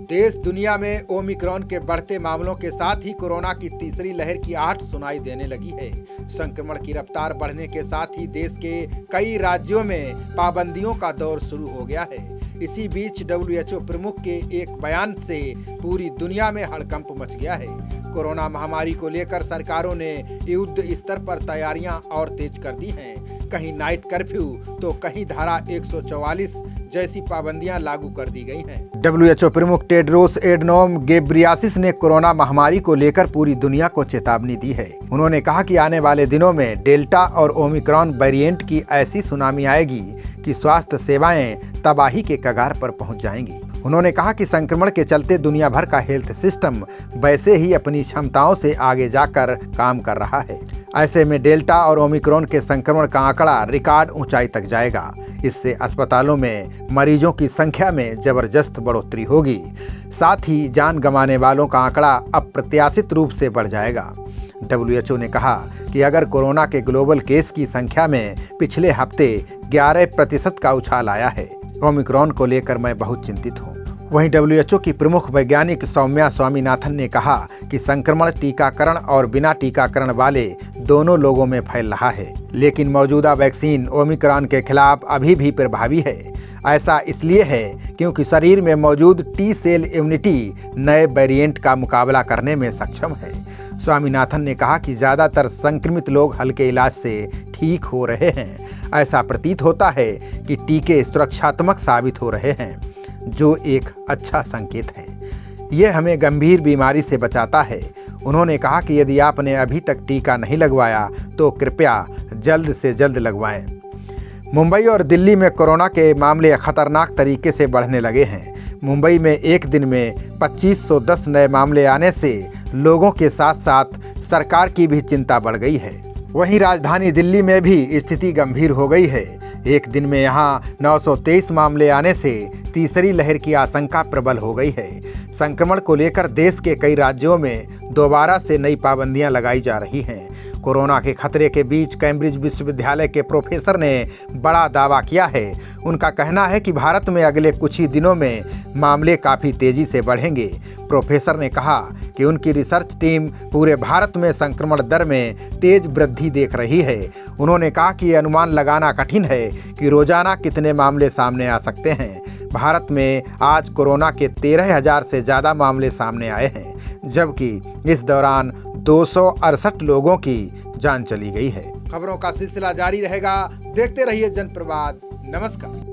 देश दुनिया में ओमिक्रॉन के बढ़ते मामलों के साथ ही कोरोना की तीसरी लहर की आहट सुनाई देने लगी है। संक्रमण की रफ्तार बढ़ने के साथ ही देश के कई राज्यों में पाबंदियों का दौर शुरू हो गया है। इसी बीच WHO प्रमुख के एक बयान से पूरी दुनिया में हड़कंप मच गया है। कोरोना महामारी को लेकर सरकारों ने युद्ध स्तर पर तैयारियां और तेज कर दी हैं। कहीं नाइट कर्फ्यू तो कहीं धारा 144 जैसी पाबंदियां लागू कर दी गई हैं। WHO प्रमुख टेड्रोस एडनोम गेब्रियासिस ने कोरोना महामारी को लेकर पूरी दुनिया को चेतावनी दी है। उन्होंने कहा कि आने वाले दिनों में डेल्टा और ओमिक्रॉन वेरिएंट की ऐसी सुनामी आएगी कि स्वास्थ्य सेवाएं तबाही के कगार पर पहुंच जाएंगी। उन्होंने कहा कि संक्रमण के चलते दुनिया भर का हेल्थ सिस्टम वैसे ही अपनी क्षमताओं से आगे जाकर काम कर रहा है। ऐसे में डेल्टा और ओमिक्रॉन के संक्रमण का आंकड़ा रिकॉर्ड ऊंचाई तक जाएगा। इससे अस्पतालों में मरीजों की संख्या में जबरदस्त बढ़ोतरी होगी। साथ ही जान गंवाने वालों का आंकड़ा अप्रत्याशित रूप से बढ़ जाएगा। WHO ने कहा कि अगर कोरोना के ग्लोबल केस की संख्या में पिछले हफ्ते 11% का उछाल आया है, ओमिक्रॉन को लेकर मैं बहुत चिंतित हूँ। वहीं WHO की प्रमुख वैज्ञानिक सौम्या स्वामीनाथन ने कहा कि संक्रमण टीकाकरण और बिना टीकाकरण वाले दोनों लोगों में फैल रहा है, लेकिन मौजूदा वैक्सीन ओमिक्रॉन के खिलाफ अभी भी प्रभावी है। ऐसा इसलिए है क्योंकि शरीर में मौजूद टी सेल इम्यूनिटी नए वेरिएंट का मुकाबला करने में सक्षम है। स्वामीनाथन ने कहा कि ज़्यादातर संक्रमित लोग हल्के इलाज से ठीक हो रहे हैं। ऐसा प्रतीत होता है कि टीके सुरक्षात्मक साबित हो रहे हैं, जो एक अच्छा संकेत है। यह हमें गंभीर बीमारी से बचाता है। उन्होंने कहा कि यदि आपने अभी तक टीका नहीं लगवाया तो कृपया जल्द से जल्द लगवाएं। मुंबई और दिल्ली में कोरोना के मामले खतरनाक तरीके से बढ़ने लगे हैं। मुंबई में एक दिन में 2510 नए मामले आने से लोगों के साथ साथ सरकार की भी चिंता बढ़ गई है। वहीं राजधानी दिल्ली में भी स्थिति गंभीर हो गई है। एक दिन में यहां 923 मामले आने से तीसरी लहर की आशंका प्रबल हो गई है। संक्रमण को लेकर देश के कई राज्यों में दोबारा से नई पाबंदियां लगाई जा रही हैं। कोरोना के खतरे के बीच कैम्ब्रिज विश्वविद्यालय के प्रोफेसर ने बड़ा दावा किया है। उनका कहना है कि भारत में अगले कुछ ही दिनों में मामले काफ़ी तेज़ी से बढ़ेंगे। प्रोफेसर ने कहा कि उनकी रिसर्च टीम पूरे भारत में संक्रमण दर में तेज वृद्धि देख रही है। उन्होंने कहा कि यह अनुमान लगाना कठिन है कि रोजाना कितने मामले सामने आ सकते हैं। भारत में आज कोरोना के 13,000 से ज़्यादा मामले सामने आए हैं, जबकि इस दौरान 268 लोगों की जान चली गई है। खबरों का सिलसिला जारी रहेगा। देखते रहिए जनप्रवाद। नमस्कार।